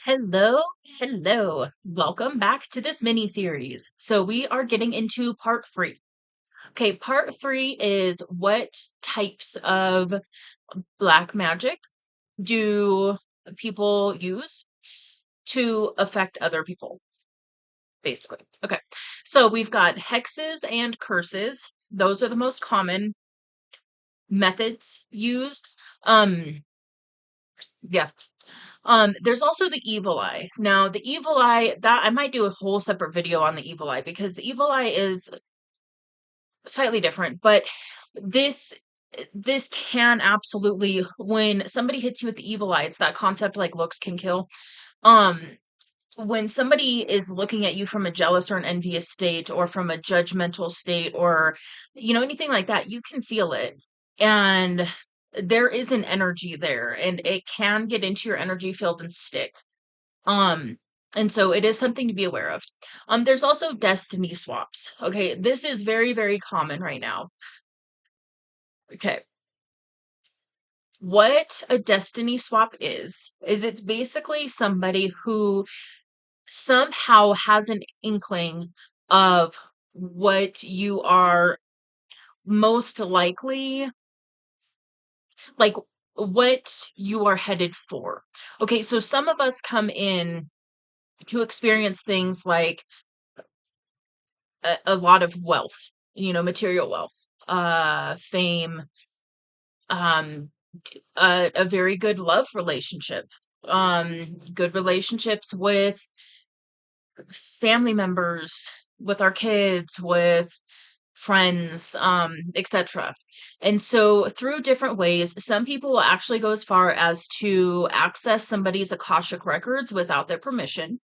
Hello, hello. Welcome back to this mini series. So we are getting into part three. Okay, part three is what types of black magic do people use to affect other people, basically. Okay, so we've got hexes and curses. Those are the most common methods used. Um, yeah, there's also the evil eye. Now, the evil eye, that I might do a whole separate video on the evil eye because the evil eye is slightly different, but this this can absolutely, when somebody hits you with the evil eye, it's that concept like looks can kill. Um, when somebody is looking at you from a jealous or an envious state or from a judgmental state or anything like that, you can feel it. And there is an energy there and it can get into your energy field and stick. Um, and so it is something to be aware of. There's also destiny swaps. Okay, this is very, very common right now. Okay, what a destiny swap is it's basically somebody who somehow has an inkling of what you are most likely, like what you are headed for. Okay, so some of us come in to experience things like a lot of wealth, material wealth, fame, um, a very good love relationship, good relationships with family members, with our kids, with friends, etc. And so through different ways, some people will actually go as far as to access somebody's Akashic records without their permission.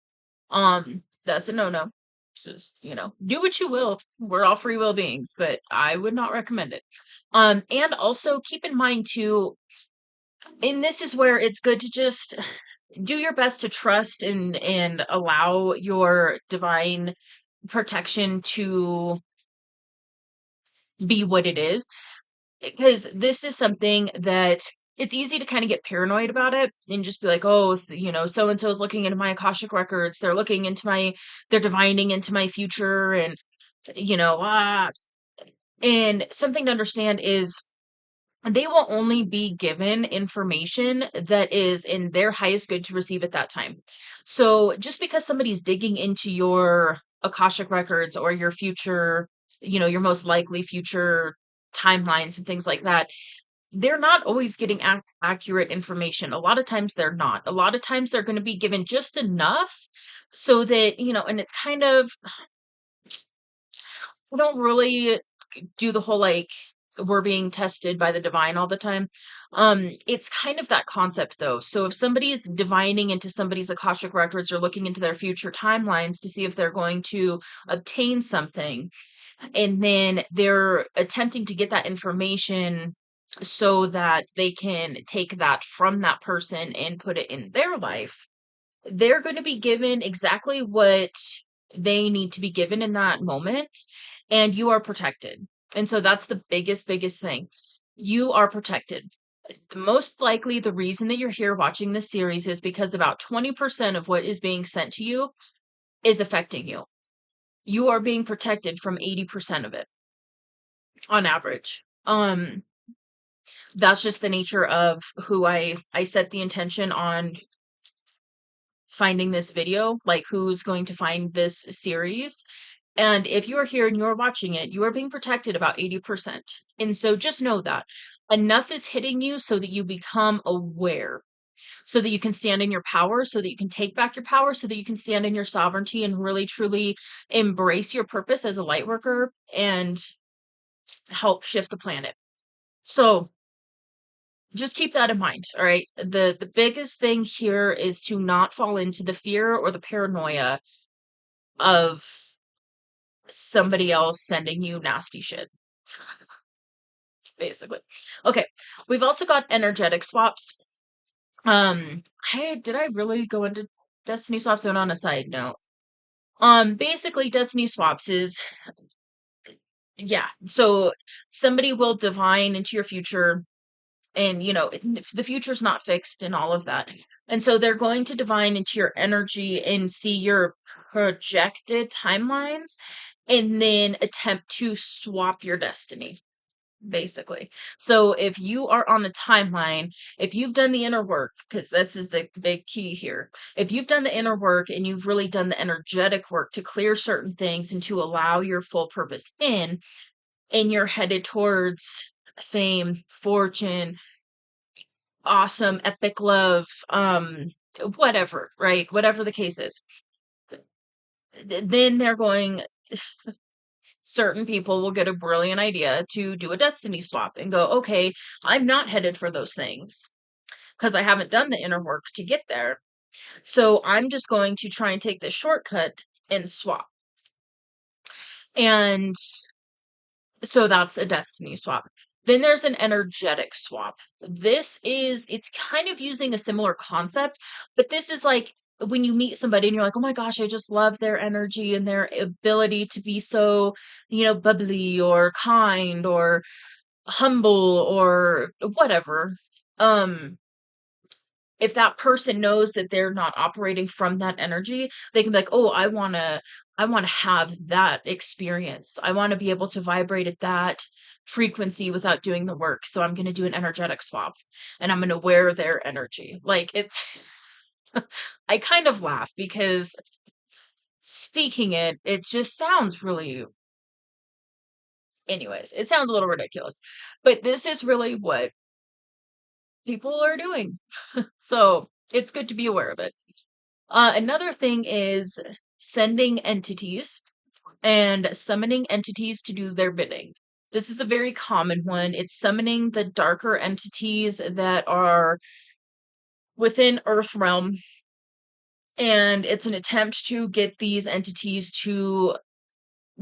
That's a no-no. Just, do what you will. We're all free will beings, but I would not recommend it. And also keep in mind too, and this is where it's good to just do your best to trust and allow your divine protection to be what it is, because this is something that it's easy to kind of get paranoid about it and just be like, oh, so and so is looking into my Akashic records. They're looking into they're divining into my future, and you know, ah. And something to understand is they will only be given information that is in their highest good to receive at that time. So just because somebody's digging into your Akashic records or your future, your most likely future timelines and things like that, they're not always getting accurate information. A lot of times they're not. A lot of times they're going to be given just enough so that, and it's kind of, I don't really do the whole like we're being tested by the divine all the time. It's kind of that concept though. So if somebody's divining into somebody's Akashic records or looking into their future timelines to see if they're going to obtain something, and then they're attempting to get that information so that they can take that from that person and put it in their life, they're going to be given exactly what they need to be given in that moment, and you are protected. And so that's the biggest thing. You are protected. Most likely, the reason that you're here watching this series is because about 20% of what is being sent to you is affecting you. You are being protected from 80% of it on average. That's just the nature of who I set the intention on finding this video, like who's going to find this series. And if you are here and you're watching it, you are being protected about 80%. And so just know that enough is hitting you so that you become aware, so that you can stand in your power, so that you can take back your power, so that you can stand in your sovereignty and really truly embrace your purpose as a light worker and help shift the planet. So just keep that in mind, all right? The biggest thing here is to not fall into the fear or the paranoia of somebody else sending you nasty shit, basically. Okay, we've also got energetic swaps. Hey, did I really go into destiny swaps? And on a side note, basically, destiny swaps is, yeah, so somebody will divine into your future and the future's not fixed and all of that. And so they're going to divine into your energy and see your projected timelines and then attempt to swap your destiny, basically. So if you are on a timeline, if you've done the inner work, because this is the big key here, if you've done the inner work and you've really done the energetic work to clear certain things and to allow your full purpose in, and you're headed towards fame, fortune, awesome, epic love, whatever, right? Whatever the case is, then they're going, certain people will get a brilliant idea to do a destiny swap and go, okay, I'm not headed for those things because I haven't done the inner work to get there. So I'm just going to try and take this shortcut and swap. And so that's a destiny swap. Then there's an energetic swap. It's kind of using a similar concept, but this is like when you meet somebody and you're like, oh my gosh, I just love their energy and their ability to be so, bubbly or kind or humble or whatever. If that person knows that they're not operating from that energy, they can be like, oh, I want to have that experience. I want to be able to vibrate at that frequency without doing the work. So I'm going to do an energetic swap and I'm going to wear their energy. Like it's I kind of laugh because speaking it just sounds really, anyways, it sounds a little ridiculous. But this is really what people are doing. So it's good to be aware of it. Another thing is sending entities and summoning entities to do their bidding. This is a very common one. It's summoning the darker entities that are within Earth realm, and it's an attempt to get these entities to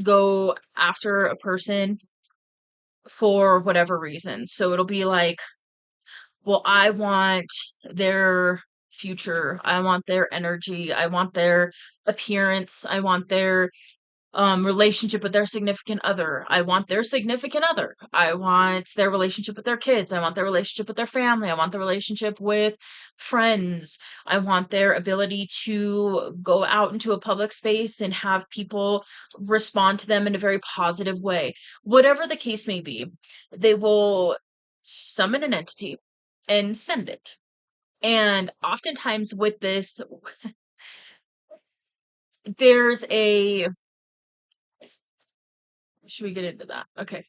go after a person for whatever reason. So it'll be like, well, I want their future, I want their energy, I want their appearance, I want their relationship with their significant other. I want their significant other. I want their relationship with their kids. I want their relationship with their family. I want the relationship with friends. I want their ability to go out into a public space and have people respond to them in a very positive way. Whatever the case may be, they will summon an entity and send it. And oftentimes with this, there's a, should we get into that? Okay.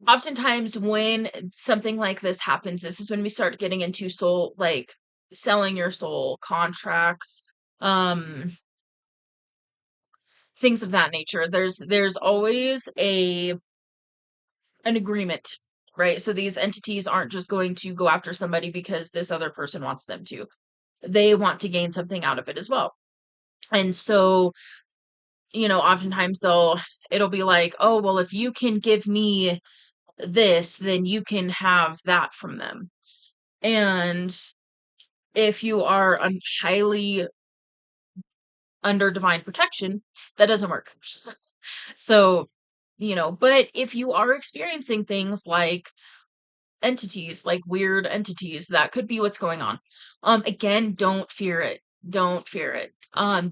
Oftentimes when something like this happens, this is when we start getting into soul, like selling your soul, contracts, um, things of that nature. There's always an agreement, right? So these entities aren't just going to go after somebody because this other person wants them to. They want to gain something out of it as well. And so, oftentimes it'll be like, oh, well, if you can give me this, then you can have that from them. And if you are highly under divine protection, that doesn't work. So, but if you are experiencing things like entities, like weird entities, that could be what's going on. Again, don't fear it. Don't fear it.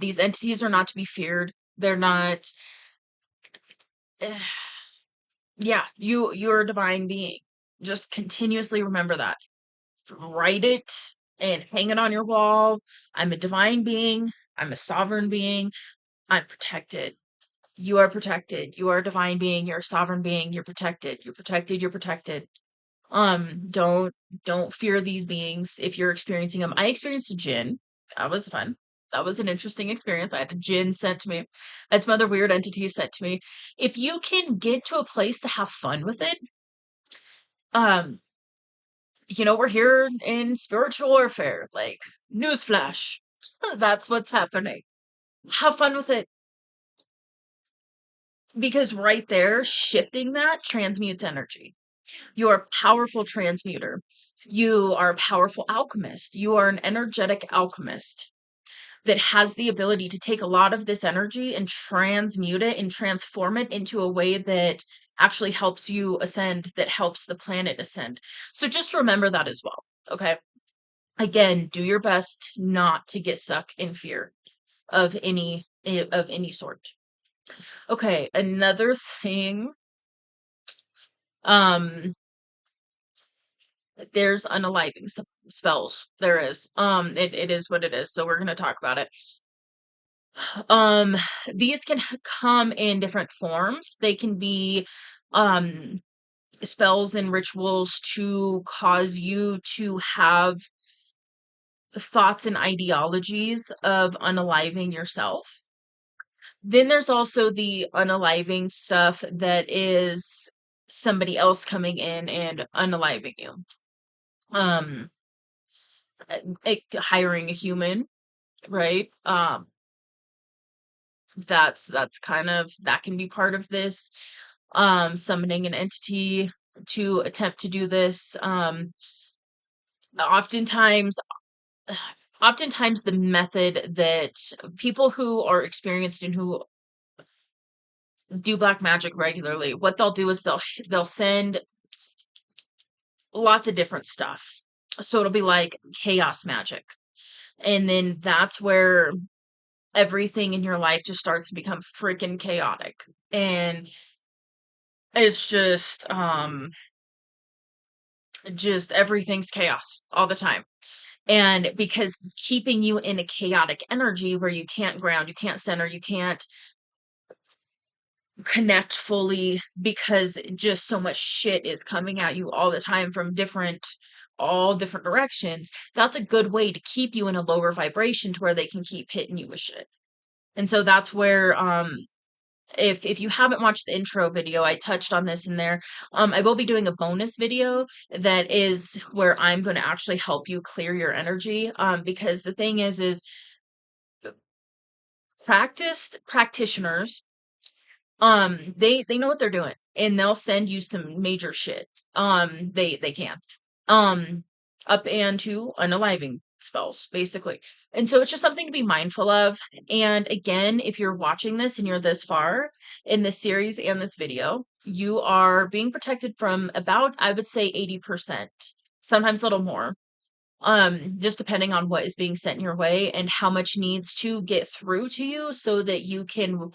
These entities are not to be feared. They're not, yeah, you're a divine being. Just continuously remember that. Write it and hang it on your wall. I'm a divine being. I'm a sovereign being. I'm protected. You are protected. You are a divine being. You're a sovereign being. You're protected. You're protected. You're protected. Don't fear these beings if you're experiencing them. I experienced a jinn. That was fun. That was an interesting experience. I had a jinn sent to me. I had some other weird entities sent to me. If you can get to a place to have fun with it, um, we're here in spiritual warfare. Like, newsflash. That's what's happening. Have fun with it. Because right there, shifting that transmutes energy. You're a powerful transmuter. You are a powerful alchemist. You are an energetic alchemist that has the ability to take a lot of this energy and transmute it and transform it into a way that actually helps you ascend, that helps the planet ascend. So just remember that as well. Okay. Again, do your best not to get stuck in fear of any sort. Okay, another thing, um, there's unaliving spells. There is. It is what it is. So we're gonna talk about it. Um, these can come in different forms. They can be, um, spells and rituals to cause you to have thoughts and ideologies of unaliving yourself. Then there's also the unaliving stuff that is somebody else coming in and unaliving you. Um, hiring a human, right? That's kind of, that can be part of this. Summoning an entity to attempt to do this. Oftentimes, oftentimes the method that people who are experienced and who do black magic regularly, what they'll do is they'll send lots of different stuff. So it'll be like chaos magic. And then that's where everything in your life just starts to become freaking chaotic. And it's just everything's chaos all the time. And because keeping you in a chaotic energy where you can't ground, you can't center, you can't connect fully, because just so much shit is coming at you all the time from all different directions. That's a good way to keep you in a lower vibration to where they can keep hitting you with shit. And so that's where, if you haven't watched the intro video, I touched on this in there. I will be doing a bonus video that is where I'm going to actually help you clear your energy. Because the thing is practiced practitioners, they know what they're doing, and they'll send you some major shit. They can. Um, up and to unaliving spells, basically. And so it's just something to be mindful of. And again, if you're watching this and you're this far in this series and this video, you are being protected from about, I would say, 80%, sometimes a little more. Just depending on what is being sent your way and how much needs to get through to you so that you can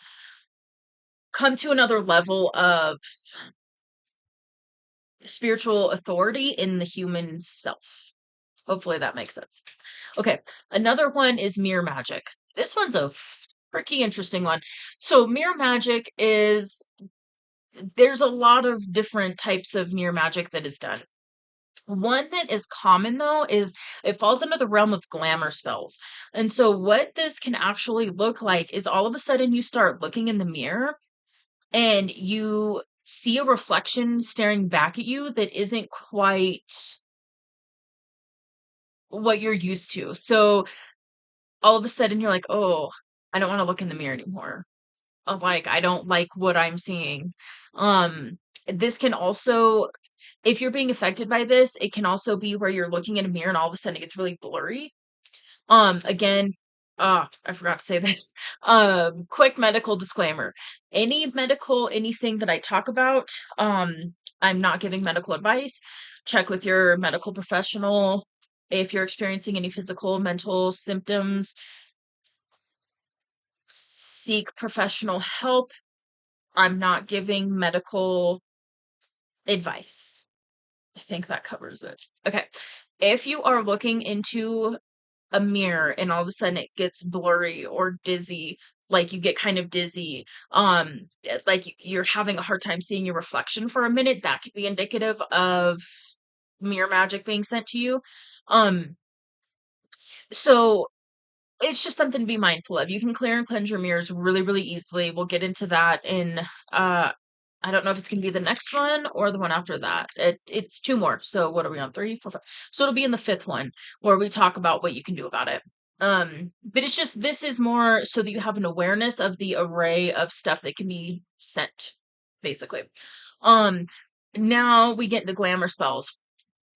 come to another level of spiritual authority in the human self. Hopefully that makes sense. Okay, another one is mirror magic. This one's a pretty interesting one. So mirror magic is, there's a lot of different types of mirror magic that is done. One that is common though is it falls under the realm of glamour spells. And so what this can actually look like is all of a sudden you start looking in the mirror and you see a reflection staring back at you that isn't quite what you're used to. So all of a sudden you're like, oh, I don't want to look in the mirror anymore. Like, I don't like what I'm seeing. Um, this can also, if you're being affected by this, it can also be where you're looking in a mirror and all of a sudden it gets really blurry. Again, I forgot to say this. Quick medical disclaimer. Anything that I talk about, I'm not giving medical advice. Check with your medical professional. If you're experiencing any physical, mental symptoms, seek professional help. I'm not giving medical advice. I think that covers it. Okay. If you are looking into a mirror and all of a sudden it gets blurry or dizzy, like you get kind of dizzy, like you're having a hard time seeing your reflection for a minute, that could be indicative of mirror magic being sent to you. Um, so it's just something to be mindful of. You can clear and cleanse your mirrors really, really easily. We'll get into that in I don't know if it's gonna be the next one or the one after that. It's two more. So what are we on? Three, four, five. So it'll be in the fifth one where we talk about what you can do about it. But it's just, this is more so that you have an awareness of the array of stuff that can be sent, basically. Um, Now we get into glamour spells.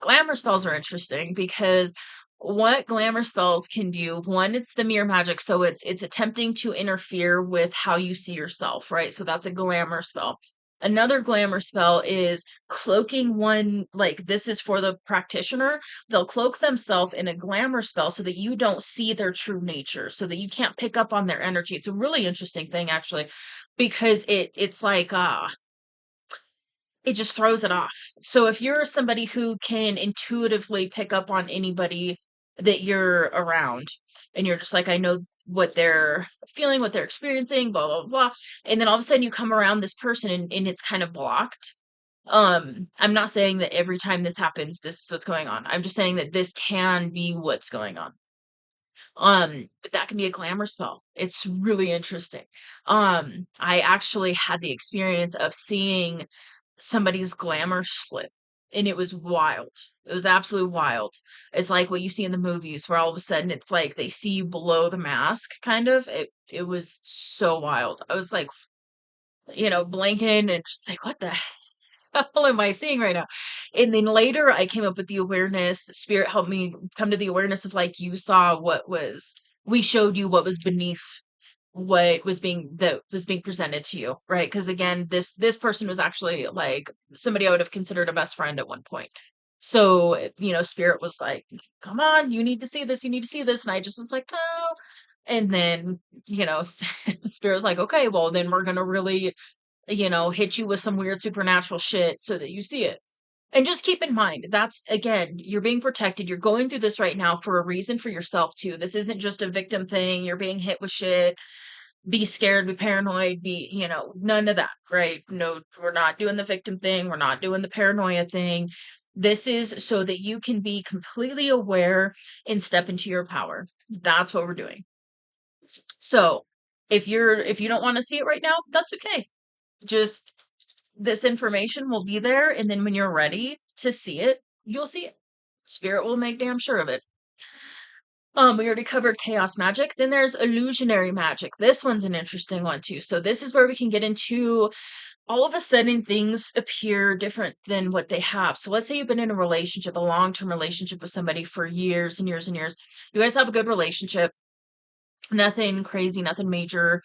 Glamour spells are interesting because what glamour spells can do, one, it's the mirror magic, so it's attempting to interfere with how you see yourself, right? So that's a glamour spell. Another glamour spell is cloaking one, like this is for the practitioner. They'll cloak themselves in a glamour spell so that you don't see their true nature, so that you can't pick up on their energy. It's a really interesting thing actually, because it's like it just throws it off. So if you're somebody who can intuitively pick up on anybody that you're around, and you're just like, I know what they're feeling, what they're experiencing, blah, blah, blah. And then all of a sudden you come around this person and it's kind of blocked. I'm not saying that every time this happens, this is what's going on. I'm just saying that this can be what's going on. But that can be a glamour spell. It's really interesting. I actually had the experience of seeing somebody's glamour slip, and it was wild. It was absolutely wild. It's like what you see in the movies where all of a sudden it's like they see you below the mask, kind of. It was so wild. I was like, blinking and just like, what the hell am I seeing right now? And then later I came up with the awareness. Spirit helped me come to the awareness of like, you saw we showed you what was beneath what was being presented to you, right? Because again, this person was actually like somebody I would have considered a best friend at one point. So, Spirit was like, come on, you need to see this, you need to see this. And I just was like, no. And then, Spirit was like, okay, well, then we're gonna really, hit you with some weird supernatural shit so that you see it. And just keep in mind, that's again, you're being protected. You're going through this right now for a reason for yourself too. This isn't just a victim thing. You're being hit with shit. Be scared, be paranoid, none of that, right? No, we're not doing the victim thing. We're not doing the paranoia thing. This is so that you can be completely aware and step into your power. That's what we're doing. So if you don't want to see it right now, that's okay. Just this information will be there, and then when you're ready to see it, you'll see it. Spirit will make damn sure of it. We already covered chaos magic. Then there's illusionary magic. This one's an interesting one too. So this is where we can get into all of a sudden things appear different than what they have. So let's say you've been in a relationship, a long-term relationship with somebody for years and years and years. You guys have a good relationship, nothing crazy, nothing major,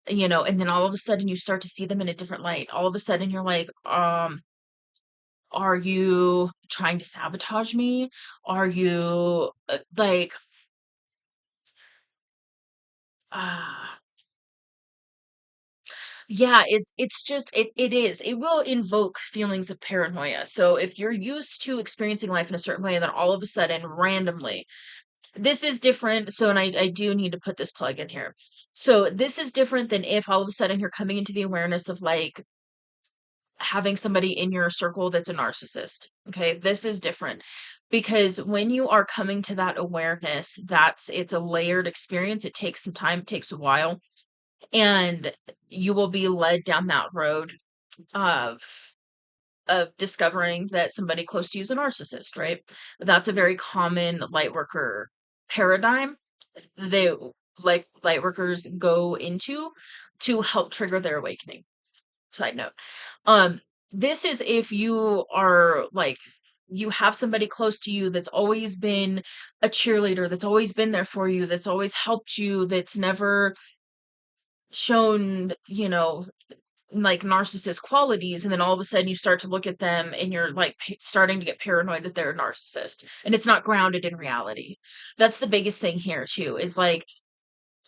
and then all of a sudden you start to see them in a different light. All of a sudden you're like, are you trying to sabotage me? Are you like ah yeah, it's just it is. It will invoke feelings of paranoia. So if you're used to experiencing life in a certain way, and then all of a sudden, randomly, this is different. So, and I do need to put this plug in here. So this is different than if all of a sudden you're coming into the awareness of like having somebody in your circle that's a narcissist. Okay, this is different because when you are coming to that awareness, it's a layered experience. It takes some time, it takes a while, and you will be led down that road of discovering that somebody close to you is a narcissist, right? That's a very common light worker paradigm they like light workers go into to help trigger their awakening. Side note. Um, this is if you are like you have somebody close to you that's always been a cheerleader, that's always been there for you, that's always helped you, that's never shown, like narcissist qualities, and then all of a sudden you start to look at them and you're like starting to get paranoid that they're a narcissist and it's not grounded in reality. That's the biggest thing here too, is like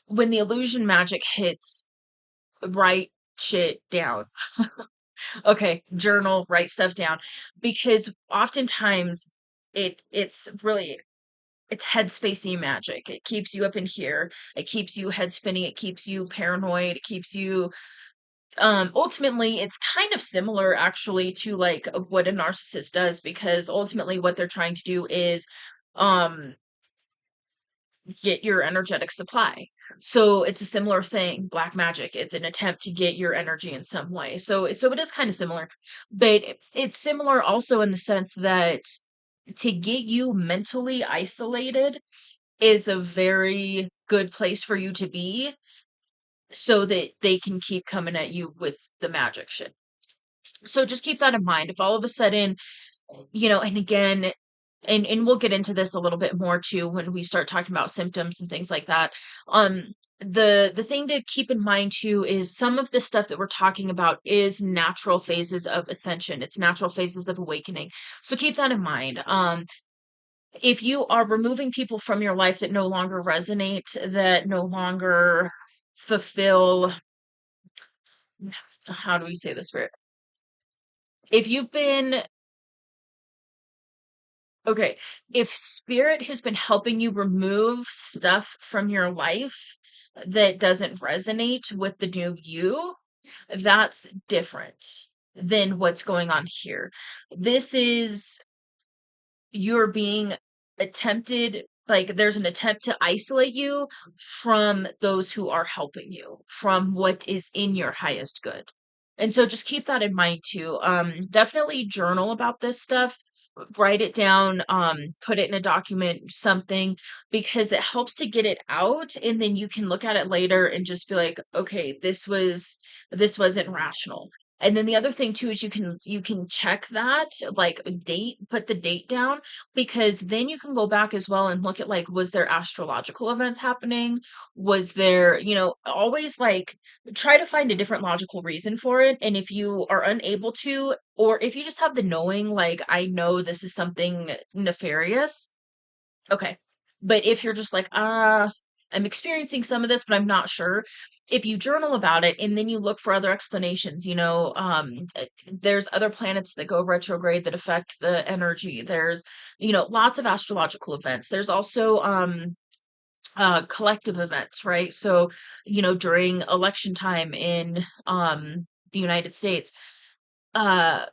when the illusion magic hits, write shit down. Okay, journal, write stuff down, because oftentimes it's headspacey magic. It keeps you up in here, it keeps you head spinning, it keeps you paranoid, it keeps you ultimately it's kind of similar actually to like of what a narcissist does, because ultimately what they're trying to do is um get your energetic supply. So it's a similar thing, black magic. It's an attempt to get your energy in some way. So it is kind of similar, but it's similar also in the sense that to get you mentally isolated is a very good place for you to be so that they can keep coming at you with the magic shit. So just keep that in mind. If all of a sudden, and again, and we'll get into this a little bit more too when we start talking about symptoms and things like that. the thing to keep in mind too is some of the stuff that we're talking about is natural phases of ascension. It's natural phases of awakening. So keep that in mind. If you are removing people from your life that no longer resonate, that no longer fulfill, how do we say this, Spirit? If you've been, okay, if Spirit has been helping you remove stuff from your life that doesn't resonate with the new you, that's different than what's going on here. This is you're being attempted, like there's an attempt to isolate you from those who are helping you, from what is in your highest good. And so just keep that in mind too. Definitely journal about this stuff, write it down, put it in a document, something, because it helps to get it out, and then you can look at it later and just be like, okay, this wasn't rational. And then the other thing too is you can check that, like date, put the date down, because then you can go back as well and look at, like, was there astrological events happening? Was there, always, like, try to find a different logical reason for it. And if you are unable to, or if you just have the knowing, like, I know this is something nefarious, okay. But if you're just like, I'm experiencing some of this, but I'm not sure. If you journal about it and then you look for other explanations, there's other planets that go retrograde that affect the energy. There's, lots of astrological events. There's also collective events, right? So, during election time in the United States, uh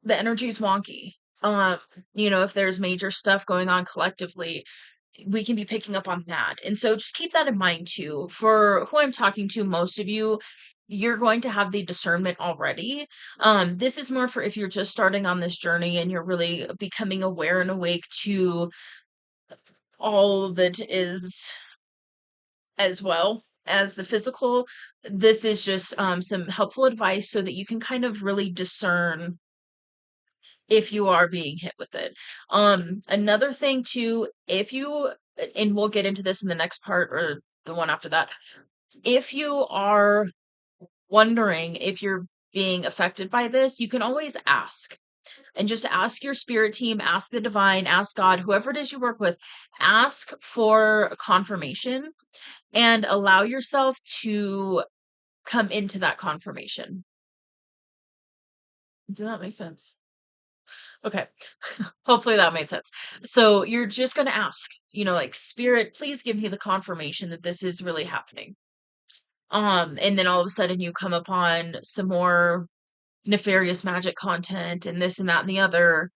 the energy is wonky. Um, if there's major stuff going on collectively, we can be picking up on that. And so just keep that in mind too. For who I'm talking to, most of you, you're going to have the discernment already. This is more for if you're just starting on this journey and you're really becoming aware and awake to all that is, as well as the physical. This is just some helpful advice so that you can kind of really discern if you are being hit with it. Another thing too, if you, and we'll get into this in the next part or the one after that, if you are wondering if you're being affected by this, you can always ask. And just ask your spirit team, ask the divine, ask God, whoever it is you work with, ask for confirmation and allow yourself to come into that confirmation. Does that make sense? Okay. Hopefully that made sense. So you're just going to ask, like, Spirit, please give me the confirmation that this is really happening. And then all of a sudden you come upon some more nefarious magic content and this and that and the other.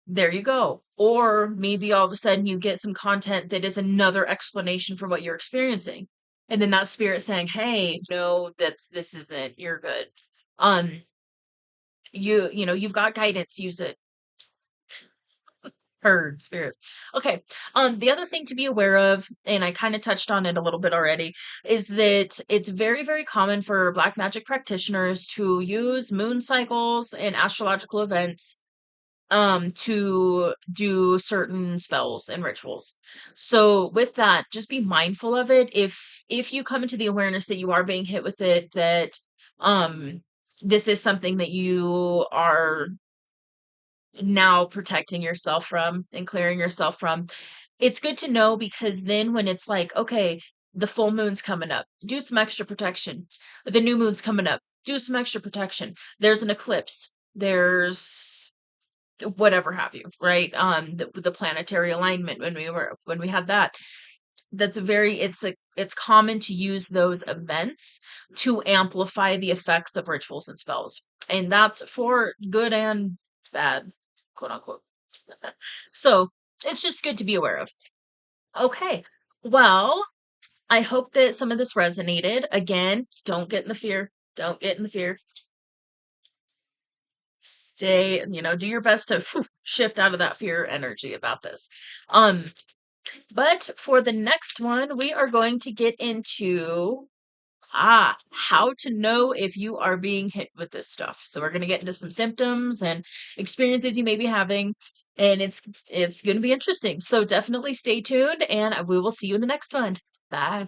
There you go. Or maybe all of a sudden you get some content that is another explanation for what you're experiencing. And then that spirit saying, hey, no, this isn't, you're good. Um, you've got guidance, use it. Heard spirits. Okay. The other thing to be aware of, and I kind of touched on it a little bit already, is that it's very, very common for black magic practitioners to use moon cycles and astrological events to do certain spells and rituals. So with that, just be mindful of it. If you come into the awareness that you are being hit with it, that um this is something that you are now protecting yourself from and clearing yourself from, it's good to know, because then when it's like, okay, the full moon's coming up, do some extra protection. The new moon's coming up, do some extra protection. There's an eclipse. There's whatever have you, right? The planetary alignment, when we had that, it's common to use those events to amplify the effects of rituals and spells, and that's for good and bad, quote unquote. So it's just good to be aware of. Okay, well, I hope that some of this resonated. Again, don't get in the fear. Don't get in the fear. Stay, do your best to shift out of that fear energy about this. But for the next one, we are going to get into how to know if you are being hit with this stuff. So we're going to get into some symptoms and experiences you may be having, and it's going to be interesting. So definitely stay tuned, and we will see you in the next one. Bye.